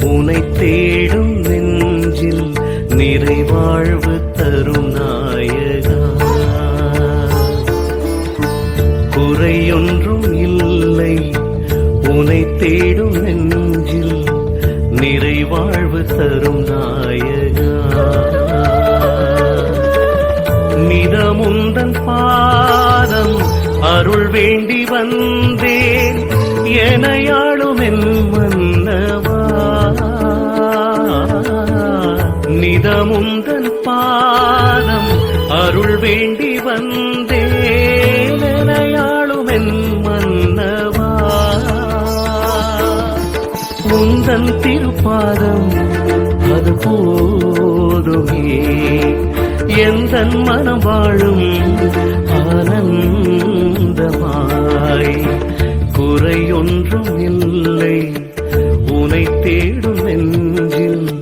உனை தேடும் நெஞ்சில் நிறைவாழ்வு தரும் நாயகா. குறையொன்றும் இல்லை உனை தேடும் நெஞ்சில் நிறைவாழ்வு தரும் நாயகா. நிதமுந்தன் பாதம் அருள் வேண்டி வந்தேன் எனையாளும் என் மன்னவா. நிதமுந்தன் பாதம் அருள் வேண்டி வந்தேன் எனையாளும் என் மன்னவா. உந்தன் திருப்பாதம் அது போதுமே எந்தன் மனம் வாழும் ஆனந்தமாய். குறையொன்றும் இல்லை உனை தேடும் நெஞ்சில்